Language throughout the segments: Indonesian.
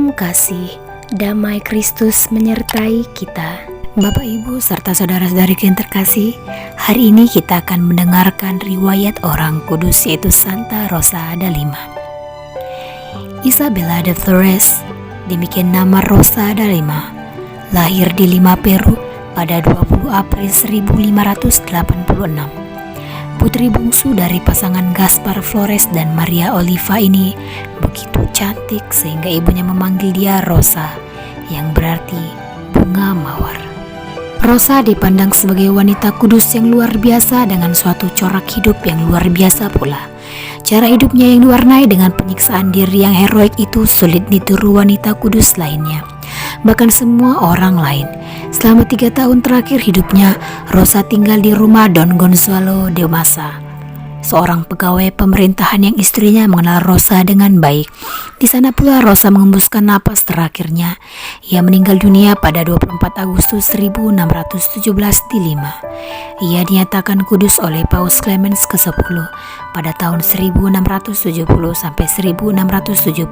Salam kasih, damai Kristus menyertai kita. Bapak, Ibu, serta saudara-saudari yang terkasih, hari ini kita akan mendengarkan riwayat orang kudus yaitu Santa Rosa de Lima. Isabella de Flores, demikian nama Rosa de Lima, lahir di Lima, Peru pada 20 April 1586. Putri bungsu dari pasangan Gaspar Flores dan Maria Oliva ini begitu cantik sehingga ibunya memanggil dia Rosa, yang berarti bunga mawar. Rosa dipandang sebagai wanita kudus yang luar biasa dengan suatu corak hidup yang luar biasa pula. Cara hidupnya yang diwarnai dengan penyiksaan diri yang heroik itu sulit ditiru wanita kudus lainnya, bahkan semua orang lain. Selama 3 tahun terakhir hidupnya, Rosa tinggal di rumah Don Gonzalo de Massa, seorang pegawai pemerintahan yang istrinya mengenal Rosa dengan baik. Di sana pula Rosa mengembuskan napas terakhirnya. Ia meninggal dunia pada 24 Agustus 1617 di Lima. Ia dinyatakan kudus oleh Paus Clemens ke-10 pada tahun 1670 sampai 1676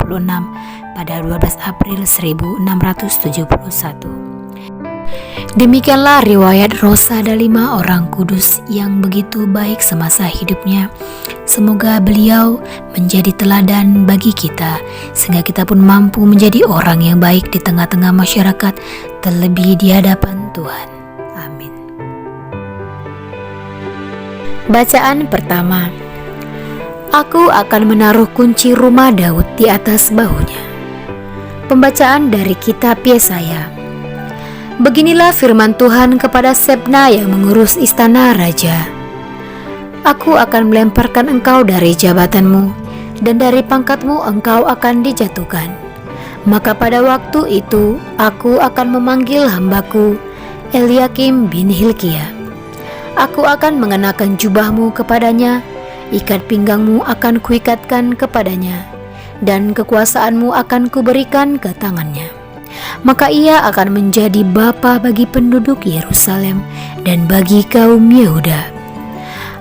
pada 12 April 1671. Demikianlah riwayat Rosa de Lima, orang kudus yang begitu baik semasa hidupnya. Semoga beliau menjadi teladan bagi kita, sehingga kita pun mampu menjadi orang yang baik di tengah-tengah masyarakat, terlebih di hadapan Tuhan. Amin. Bacaan pertama. Aku akan menaruh kunci rumah Daud di atas bahunya. Pembacaan dari kitab Yesaya. Beginilah firman Tuhan kepada Sebna yang mengurus istana raja. Aku akan melemparkan engkau dari jabatanmu, dan dari pangkatmu engkau akan dijatuhkan. Maka pada waktu itu aku akan memanggil hambaku Eliakim bin Hilkia. Aku akan mengenakan jubahmu kepadanya, ikat pinggangmu akan kuikatkan kepadanya, dan kekuasaanmu akan kuberikan ke tangannya. Maka ia akan menjadi bapa bagi penduduk Yerusalem dan bagi kaum Yehuda.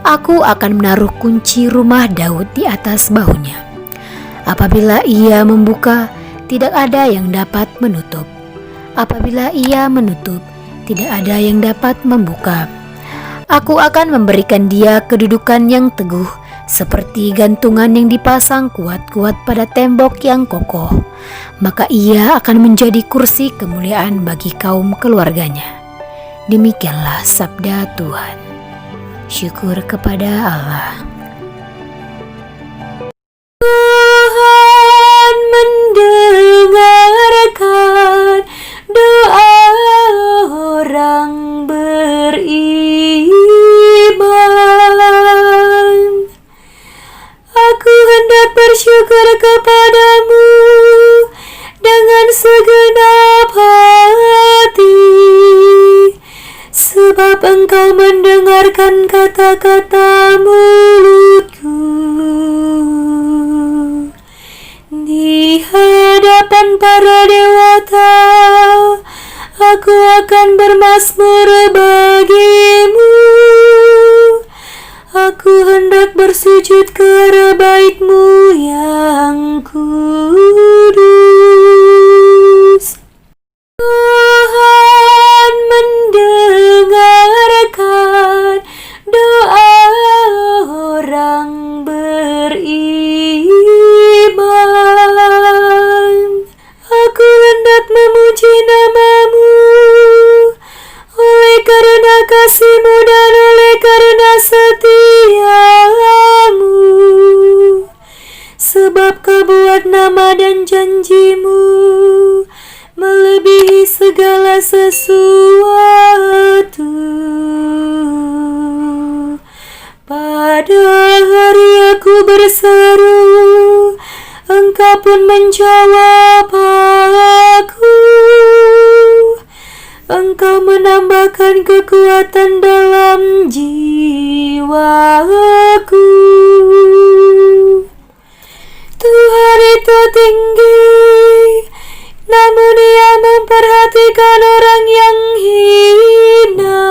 Aku akan menaruh kunci rumah Daud di atas bahunya. Apabila ia membuka, tidak ada yang dapat menutup. Apabila ia menutup, tidak ada yang dapat membuka. Aku akan memberikan dia kedudukan yang teguh, seperti gantungan yang dipasang kuat-kuat pada tembok yang kokoh. Maka ia akan menjadi kursi kemuliaan bagi kaum keluarganya. Demikianlah sabda Tuhan. Syukur kepada Allah. Tuhan mendengarkan doa orang beriman. Aku hendak bersyukur kepadamu dengan segenap hati, sebab engkau mendengarkan kata-kata mulutku. Di hadapan para dewata, aku akan bermazmur bagimu. Aku hendak bersujud ke arah bait-Mu yang kudus. Tuhan mendengarkan doa orang beriman. Aku hendak memuji nama-Mu oleh karena kasih-Mu dan oleh karena setiamu, sebab Kau buat nama dan janji-Mu melebihi segala sesuatu. Pada hari aku berseru, Engkau pun menjawab aku. Engkau menambahkan kekuatan dalam jiwaku. Tuhan itu tinggi, namun Ia memperhatikan orang yang hina,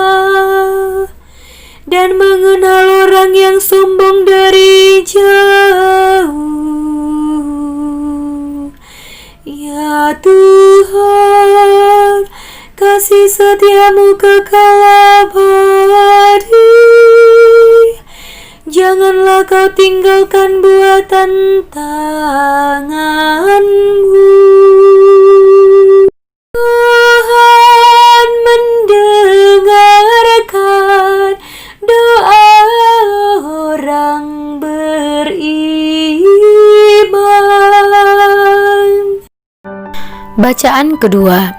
dan mengenal orang yang sombong dari jauh. Ya Tuhan, kasih setiamu kekal abadi. Janganlah kau tinggalkan buatan tanganmu. Tuhan mendengarkan doa orang beriman. Bacaan kedua.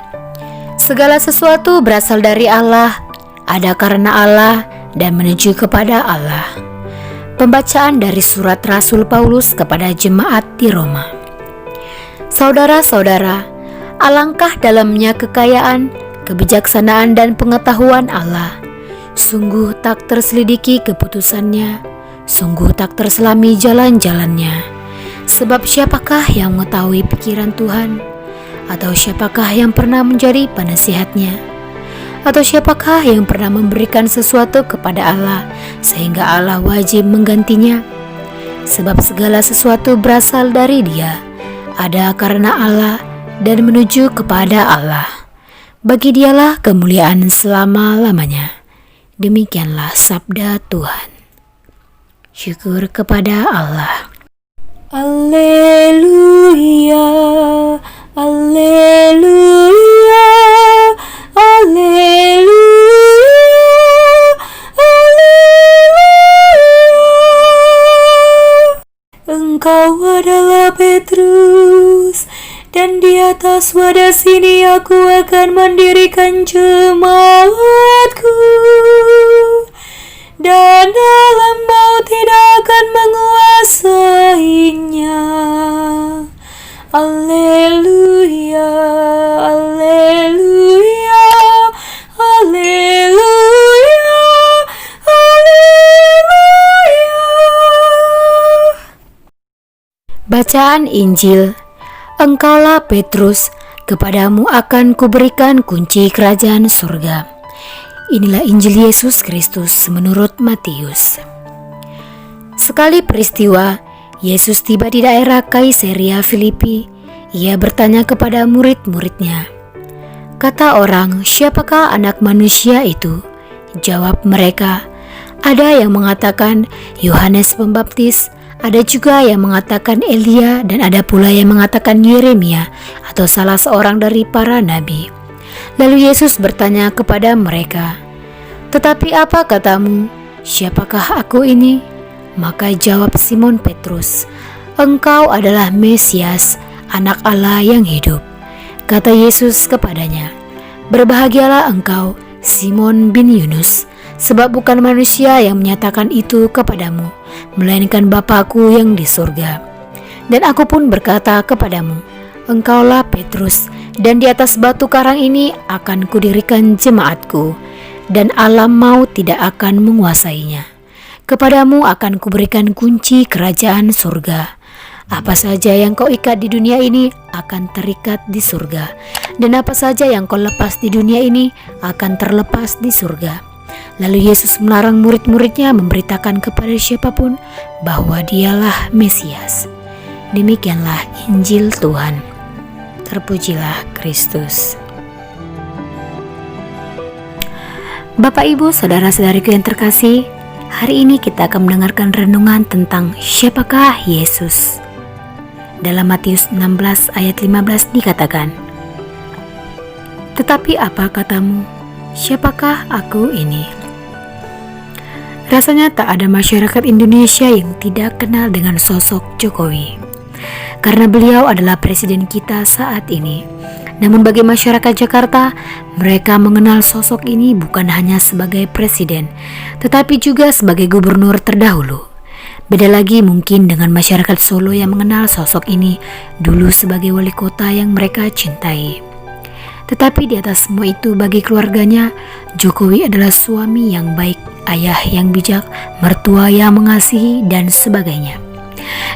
Segala sesuatu berasal dari Allah, ada karena Allah, dan menuju kepada Allah. Pembacaan dari surat Rasul Paulus kepada jemaat di Roma. Saudara-saudara, alangkah dalamnya kekayaan, kebijaksanaan dan pengetahuan Allah. Sungguh tak terselidiki keputusannya, sungguh tak terselami jalan-jalannya. Sebab siapakah yang mengetahui pikiran Tuhan? Atau siapakah yang pernah menjadi penasihatnya? Atau siapakah yang pernah memberikan sesuatu kepada Allah sehingga Allah wajib menggantinya? Sebab segala sesuatu berasal dari Dia, ada karena Allah, dan menuju kepada Allah. Bagi Dialah kemuliaan selama-lamanya. Demikianlah sabda Tuhan. Syukur kepada Allah. Alleluia, alleluia, alleluia, alleluia. Engkau adalah Petrus, dan di atas wadah sini aku akan mendirikan jemaatku, dan alam maut tidak akan menguasainya. Alleluia, alleluia, alleluia, alleluia. Bacaan Injil. Engkaulah Petrus, kepadamu akan kuberikan kunci kerajaan surga. Inilah Injil Yesus Kristus menurut Matius. Sekali peristiwa, Yesus tiba di daerah Kaisarea Filipi. Ia bertanya kepada murid-muridnya, kata orang, siapakah anak manusia itu? Jawab mereka, ada yang mengatakan Yohanes Pembaptis, ada juga yang mengatakan Elia, dan ada pula yang mengatakan Yeremia atau salah seorang dari para nabi. Lalu Yesus bertanya kepada mereka, tetapi apa katamu? Siapakah aku ini? Maka jawab Simon Petrus, engkau adalah Mesias, anak Allah yang hidup. Kata Yesus kepadanya, berbahagialah engkau, Simon bin Yunus, sebab bukan manusia yang menyatakan itu kepadamu, melainkan Bapa-Ku yang di surga. Dan aku pun berkata kepadamu, engkaulah Petrus, dan di atas batu karang ini akan kudirikan jemaatku, dan alam maut tidak akan menguasainya. Kepadamu akan kuberikan kunci kerajaan surga. Apa saja yang kau ikat di dunia ini akan terikat di surga, dan apa saja yang kau lepas di dunia ini akan terlepas di surga. Lalu Yesus melarang murid-muridnya memberitakan kepada siapapun bahwa Dialah Mesias. Demikianlah Injil Tuhan. Terpujilah Kristus. Bapak, Ibu, saudara-saudariku yang terkasih, hari ini kita akan mendengarkan renungan tentang siapakah Yesus. Dalam Matius 16 ayat 15 dikatakan, tetapi apa katamu? Siapakah aku ini? Rasanya tak ada masyarakat Indonesia yang tidak kenal dengan sosok Jokowi, karena beliau adalah presiden kita saat ini. Namun bagi masyarakat Jakarta, mereka mengenal sosok ini bukan hanya sebagai presiden, tetapi juga sebagai gubernur terdahulu. Beda lagi mungkin dengan masyarakat Solo yang mengenal sosok ini dulu sebagai wali kota yang mereka cintai. Tetapi di atas semua itu bagi keluarganya, Jokowi adalah suami yang baik, ayah yang bijak, mertua yang mengasihi, dan sebagainya.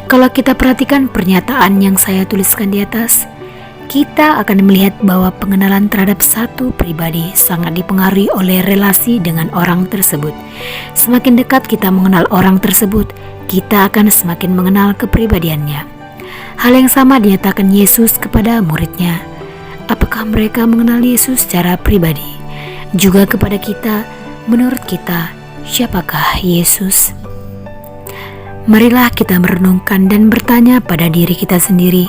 Kalau kita perhatikan pernyataan yang saya tuliskan di atas, kita akan melihat bahwa pengenalan terhadap satu pribadi sangat dipengaruhi oleh relasi dengan orang tersebut. Semakin dekat kita mengenal orang tersebut, kita akan semakin mengenal kepribadiannya. Hal yang sama dinyatakan Yesus kepada muridnya. Apakah mereka mengenal Yesus secara pribadi? Juga kepada kita, menurut kita, siapakah Yesus? Marilah kita merenungkan dan bertanya pada diri kita sendiri,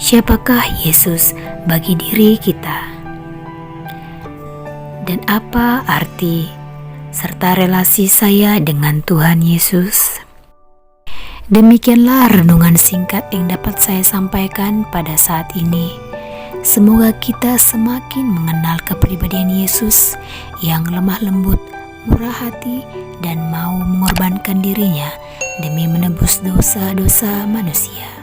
siapakah Yesus bagi diri kita? Dan apa arti serta relasi saya dengan Tuhan Yesus? Demikianlah renungan singkat yang dapat saya sampaikan pada saat ini. Semoga kita semakin mengenal kepribadian Yesus yang lemah lembut, murah hati, dan mau mengorbankan dirinya demi menebus dosa-dosa manusia.